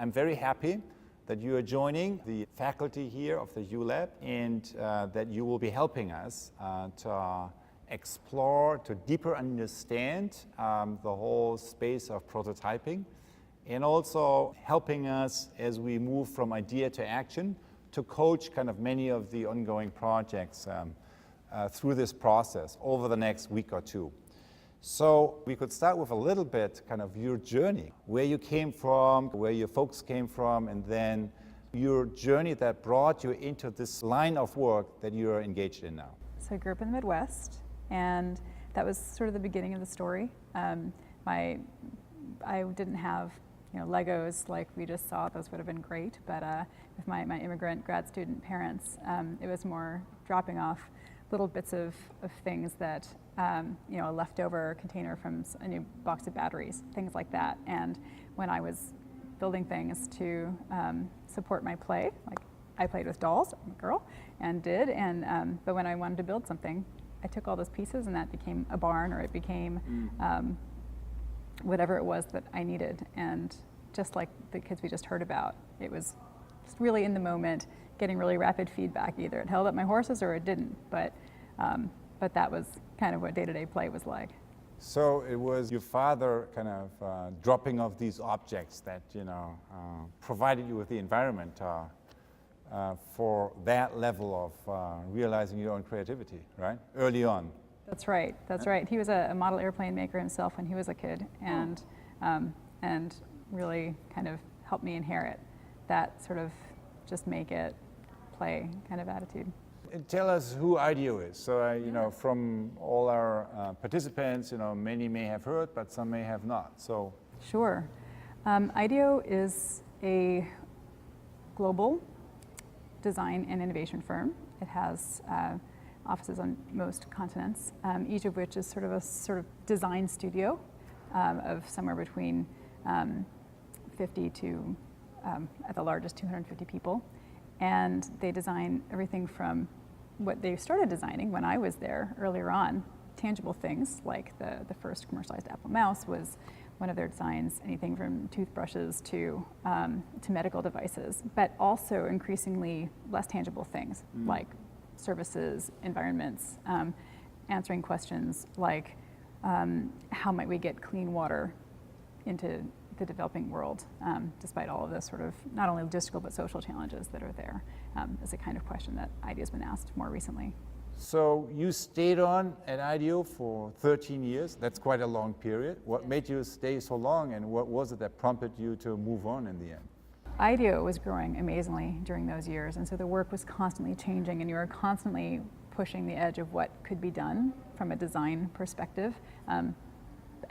I'm very happy that you are joining the faculty here of the uLab and that you will be helping us to explore, to deeper understand the whole space of prototyping, and also helping us as we move from idea to action to coach kind of many of the ongoing projects through this process over the next week or two. So we could start with a little bit kind of your journey, where you came from, where your folks came from, and then your journey that brought you into this line of work that you're engaged in now. So I grew up in the Midwest, and that was sort of the beginning of the story. I didn't have Legos like we just saw. Those would have been great, but with my immigrant grad student parents, it was more dropping off little bits of things that, a leftover container from a new box of batteries, things like that. And when I was building things to support my play, like I played with dolls, I'm a girl, but when I wanted to build something, I took all those pieces and that became a barn, or it became whatever it was that I needed. And just like the kids we just heard about, it was just really in the moment, getting really rapid feedback. Either it held up my horses or it didn't, but that was kind of what day-to-day play was like. So it was your father kind of dropping off these objects that provided you with the environment for that level of realizing your own creativity, right? Early on. That's right. That's right. He was a model airplane maker himself when he was a kid, and really kind of helped me inherit that sort of just make it play kind of attitude. Tell us who IDEO is. So, from all our participants, many may have heard, but some may have not. So, sure. IDEO is a global design and innovation firm. It has offices on most continents, each of which is sort of design studio of somewhere between 50 to, at the largest, 250 people. And they design everything from what they started designing when I was there earlier on, tangible things like the first commercialized Apple mouse was one of their designs, anything from toothbrushes to medical devices, but also increasingly less tangible things like services, environments, answering questions like how might we get clean water into the developing world, despite all of the sort of not only logistical but social challenges that are there, is a kind of question that IDEO has been asked more recently. So you stayed on at IDEO for 13 years. That's quite a long period. What made you stay so long, and what was it that prompted you to move on in the end? IDEO was growing amazingly during those years, and so the work was constantly changing, and you were constantly pushing the edge of what could be done from a design perspective.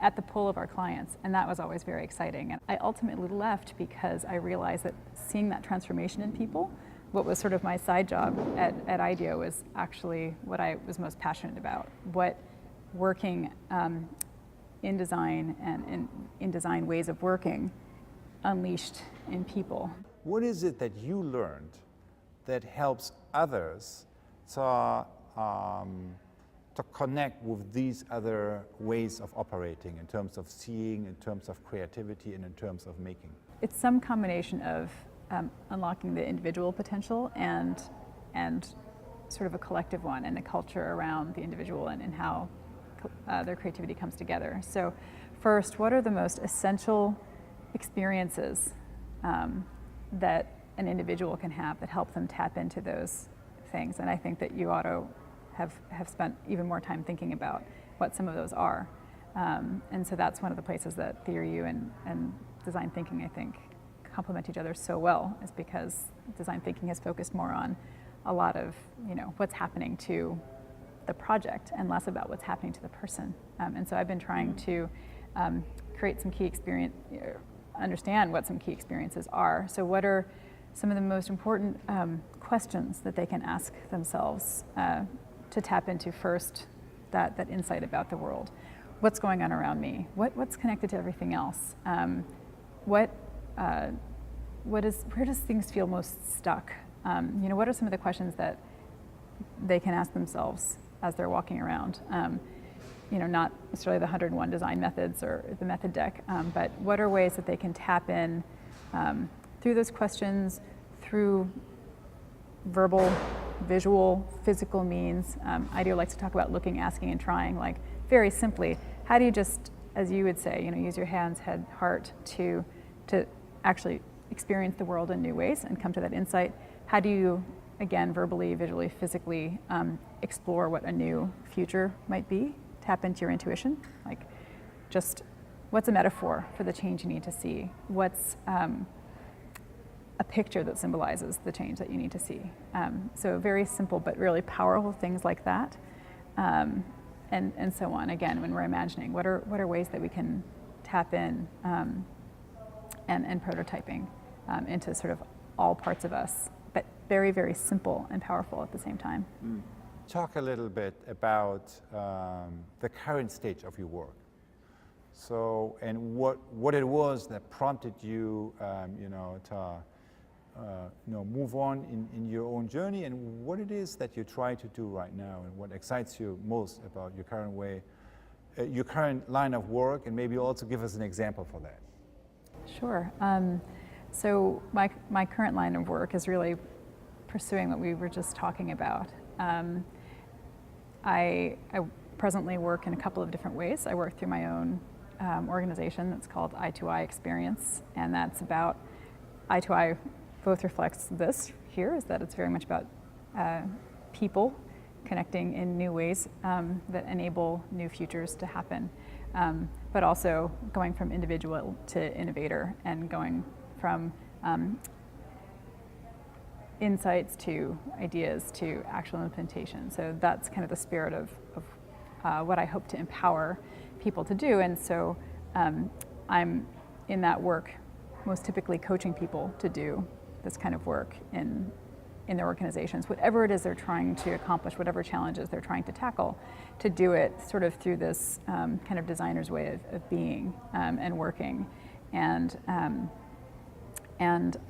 At the pull of our clients, and that was always very exciting. And I ultimately left because I realized that seeing that transformation in people, what was sort of my side job at IDEO, was actually what I was most passionate about. What working in design and in design ways of working unleashed in people. What is it that you learned that helps others to connect with these other ways of operating in terms of seeing, in terms of creativity, and in terms of making? It's some combination of unlocking the individual potential and sort of a collective one, and a culture around the individual and how their creativity comes together. So first, what are the most essential experiences that an individual can have that help them tap into those things? And I think that you, Otto, have spent even more time thinking about what some of those are. And so that's one of the places that theory U and design thinking, I think, complement each other so well, is because design thinking has focused more on a lot of what's happening to the project and less about what's happening to the person. And so I've been trying to create some key experience, understand what some key experiences are. So what are some of the most important questions that they can ask themselves to tap into first that insight about the world? What's going on around me? What's connected to everything else? Where does things feel most stuck? What are some of the questions that they can ask themselves as they're walking around? Not necessarily the 101 design methods or the method deck, but what are ways that they can tap in through those questions, through verbal, visual, physical means. IDEO likes to talk about looking, asking, and trying. Like, very simply, how do you just, as you would say, use your hands, head, heart to actually experience the world in new ways and come to that insight? How do you, again, verbally, visually, physically, explore what a new future might be? Tap into your intuition. Like, just what's a metaphor for the change you need to see? What's a picture that symbolizes the change that you need to see? So very simple but really powerful things like that, and so on. Again, when we're imagining, what are ways that we can tap in and prototyping into sort of all parts of us, but very, very simple and powerful at the same time. Talk a little bit about the current stage of your work. So, and what it was that prompted you, to move on in your own journey, and what it is that you try to do right now, and what excites you most about your current way, your current line of work, and maybe also give us an example for that. Sure. So my current line of work is really pursuing what we were just talking about. I presently work in a couple of different ways. I work through my own organization that's called I2I Experience, and that's about I2I both reflects this here, is that it's very much about people connecting in new ways that enable new futures to happen, but also going from individual to innovator and going from insights to ideas to actual implementation. So that's kind of the spirit of what I hope to empower people to do. And so I'm in that work most typically coaching people to do this kind of work in their organizations, whatever it is they're trying to accomplish, whatever challenges they're trying to tackle, to do it sort of through this kind of designer's way of being and working, and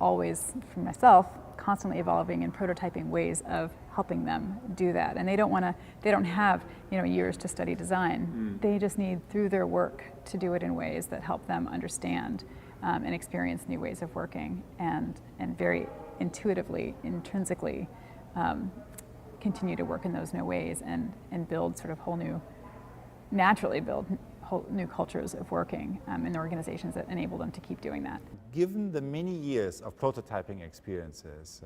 always for myself, constantly evolving and prototyping ways of helping them do that. And they don't have years to study design. They just need, through their work, to do it in ways that help them understand and experience new ways of working, and very intuitively, intrinsically continue to work in those new ways and build sort of naturally build whole new cultures of working in organizations that enable them to keep doing that. Given the many years of prototyping experiences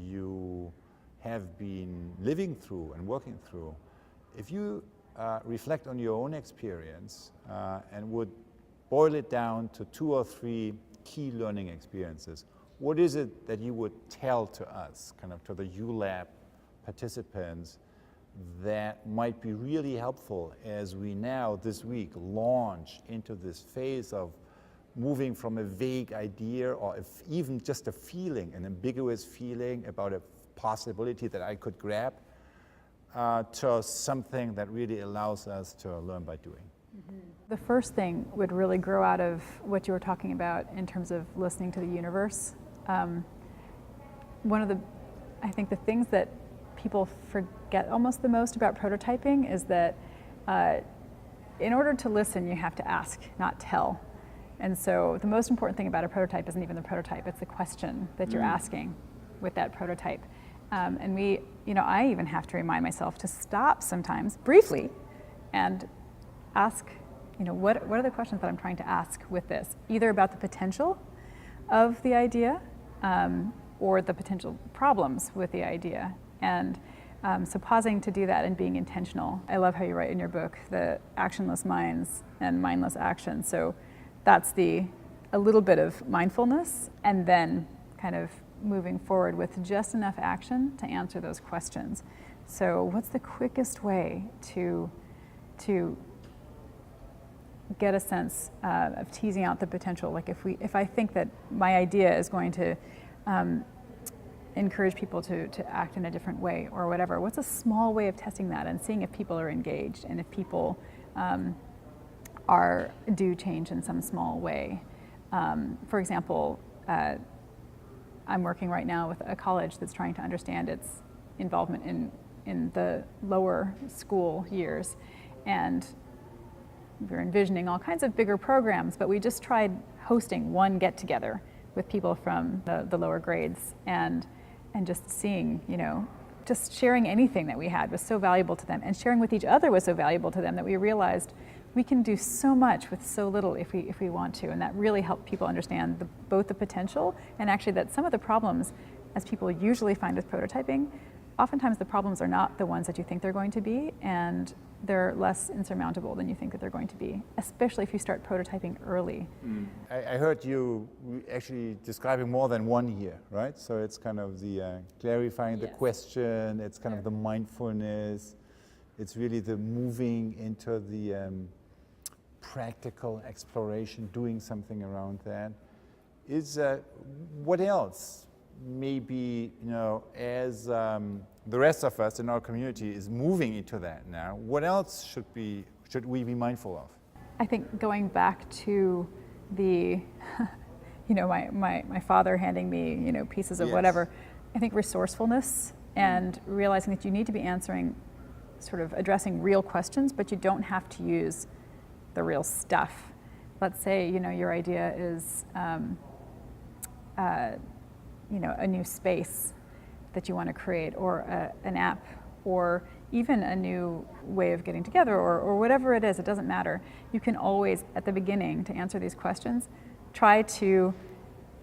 you have been living through and working through, if you reflect on your own experience and would boil it down to 2 or 3 key learning experiences, what is it that you would tell to us, kind of to the uLab participants, that might be really helpful as we now this week launch into this phase of moving from a vague idea, or if even just a feeling, an ambiguous feeling about a possibility that I could grab, to something that really allows us to learn by doing? The first thing would really grow out of what you were talking about in terms of listening to the universe. One of I think the things that people forget almost the most about prototyping is that in order to listen, you have to ask, not tell. And so the most important thing about a prototype isn't even the prototype, it's the question that you're asking with that prototype. And I even have to remind myself to stop sometimes, briefly, and ask, what are the questions that I'm trying to ask with this, either about the potential of the idea or the potential problems with the idea. And so pausing to do that and being intentional. I love how you write in your book, the actionless minds and mindless action. So that's a little bit of mindfulness, and then kind of moving forward with just enough action to answer those questions. So what's the quickest way to get a sense of teasing out the potential? Like if I think that my idea is going to encourage people to act in a different way or whatever, what's a small way of testing that and seeing if people are engaged and if people do change in some small way? For example, I'm working right now with a college that's trying to understand its involvement in the lower school years, and we're envisioning all kinds of bigger programs, but we just tried hosting one get-together with people from the lower grades, and just seeing, just sharing anything that we had was so valuable to them, and sharing with each other was so valuable to them that we realized we can do so much with so little if we want to, and that really helped people understand both the potential and actually that some of the problems, as people usually find with prototyping, oftentimes the problems are not the ones that you think they're going to be, and they're less insurmountable than you think that they're going to be, especially if you start prototyping early. I heard you actually describing more than one here, right? So it's kind of the clarifying the question, it's kind of the mindfulness, it's really the moving into the practical exploration, doing something around that. What else? Maybe, as the rest of us in our community is moving into that now, what else should we be mindful of? I think going back to the, my father handing me, pieces of whatever, I think resourcefulness and realizing that you need to be answering, sort of addressing real questions, but you don't have to use the real stuff. Let's say, your idea is, a new space that you want to create, or an app, or even a new way of getting together, or whatever it is, it doesn't matter. You can always, at the beginning, to answer these questions, try to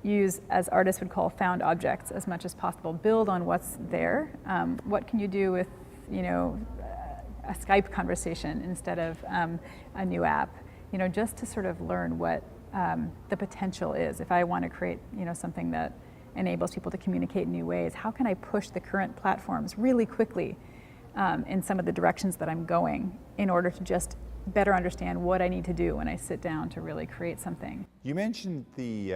use, as artists would call, found objects as much as possible. Build on what's there. What can you do with, a Skype conversation instead of a new app? Just to sort of learn what the potential is. If I want to create, something that enables people to communicate in new ways, how can I push the current platforms really quickly in some of the directions that I'm going, in order to just better understand what I need to do when I sit down to really create something. You mentioned the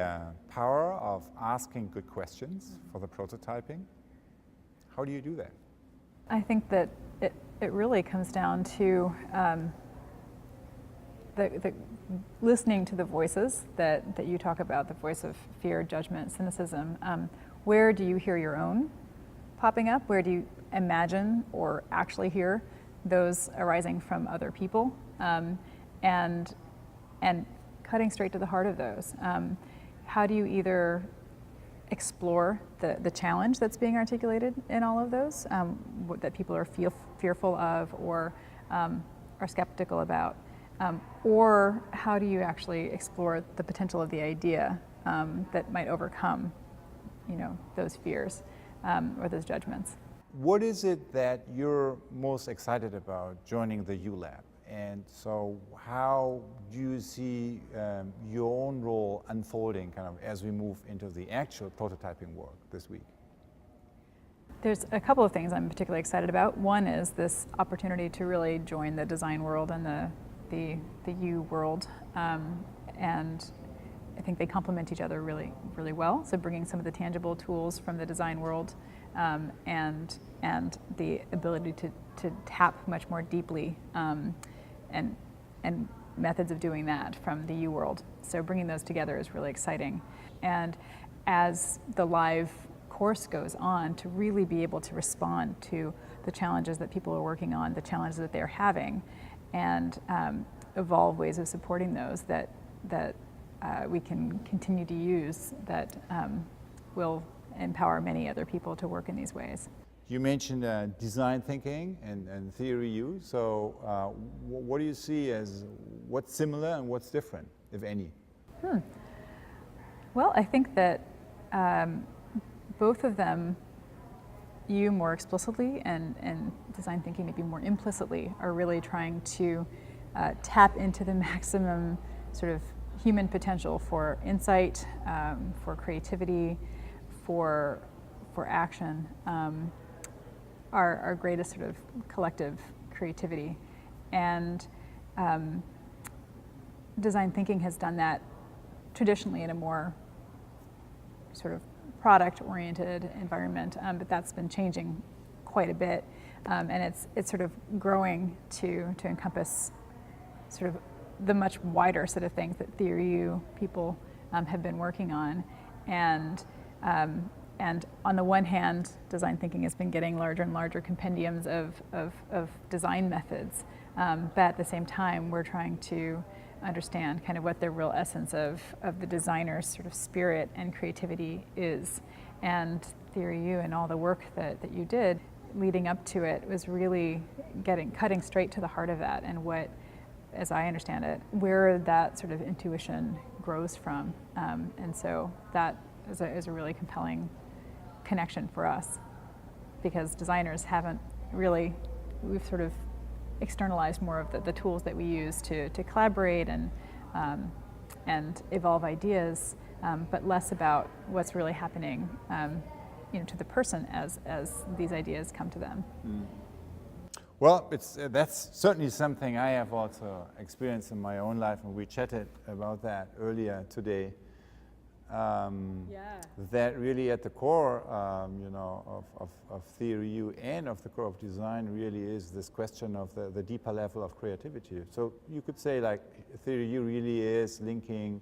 power of asking good questions for the prototyping. How do you do that? I think that it really comes down to the listening to the voices that you talk about, the voice of fear, judgment, cynicism. Where do you hear your own popping up? Where do you imagine or actually hear those arising from other people? And cutting straight to the heart of those. How do you either explore the challenge that's being articulated in all of those, that people are fearful of or are skeptical about? Or how do you actually explore the potential of the idea that might overcome, those fears or those judgments? What is it that you're most excited about joining the uLab? And so how do you see your own role unfolding kind of as we move into the actual prototyping work this week? There's a couple of things I'm particularly excited about. One is this opportunity to really join the design world and the U world, and I think they complement each other really, really well. So bringing some of the tangible tools from the design world and the ability to tap much more deeply and methods of doing that from the U world. So bringing those together is really exciting. And as the live course goes on, to really be able to respond to the challenges that people are working on, the challenges that they're having, and evolve ways of supporting those that we can continue to use, that will empower many other people to work in these ways. You mentioned design thinking and theory U. So what do you see as what's similar and what's different, if any? Well, I think that both of them, you more explicitly and design thinking maybe more implicitly, are really trying to tap into the maximum sort of human potential for insight, for creativity, for action, our greatest sort of collective creativity. And design thinking has done that traditionally in a more sort of product-oriented environment, but that's been changing quite a bit, and it's sort of growing to encompass sort of the much wider set of things that Theory U people have been working on, and on the one hand, design thinking has been getting larger and larger compendiums of design methods, but at the same time, we're trying to understand kind of what the real essence of the designer's sort of spirit and creativity is. And Theory U and all the work that you did leading up to it was really cutting straight to the heart of that, and what, as I understand it, where that sort of intuition grows from. And so that is a really compelling connection for us, because designers haven't really, we've sort of externalized more of the tools that we use to collaborate and evolve ideas, but less about what's really happening to the person as these ideas come to them. Well, that's certainly something I have also experienced in my own life, and we chatted about that earlier today. That really at the core, of Theory U and of the core of design really is this question of the deeper level of creativity. So you could say like Theory U really is linking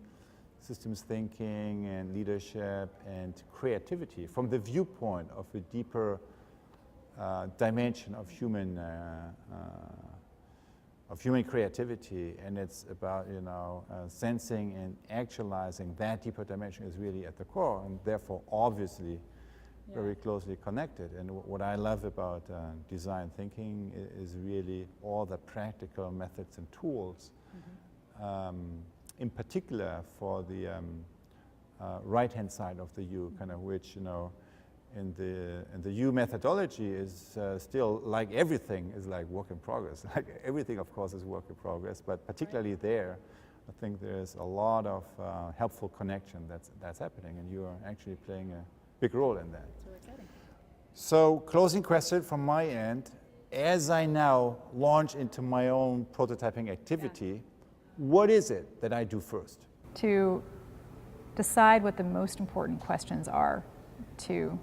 systems thinking and leadership and creativity from the viewpoint of a deeper dimension of human creativity, and it's about sensing and actualizing that deeper dimension is really at the core, and therefore obviously very closely connected. And what I love about design thinking is really all the practical methods and tools, in particular for the right-hand side of the U, kind of which in the U methodology is still, like everything, is like work in progress. Like everything, of course, is work in progress, but particularly there, I think there's a lot of helpful connection that's happening, and you are actually playing a big role in that. So exciting. So, closing question from my end: as I now launch into my own prototyping activity, what is it that I do first? To decide what the most important questions are to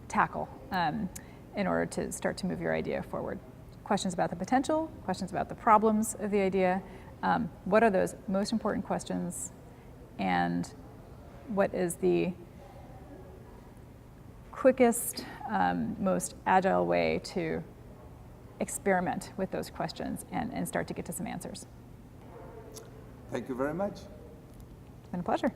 tackle in order to start to move your idea forward. Questions about the potential, questions about the problems of the idea. What are those most important questions, and what is the quickest, most agile way to experiment with those questions and start to get to some answers? Thank you very much. It's been a pleasure.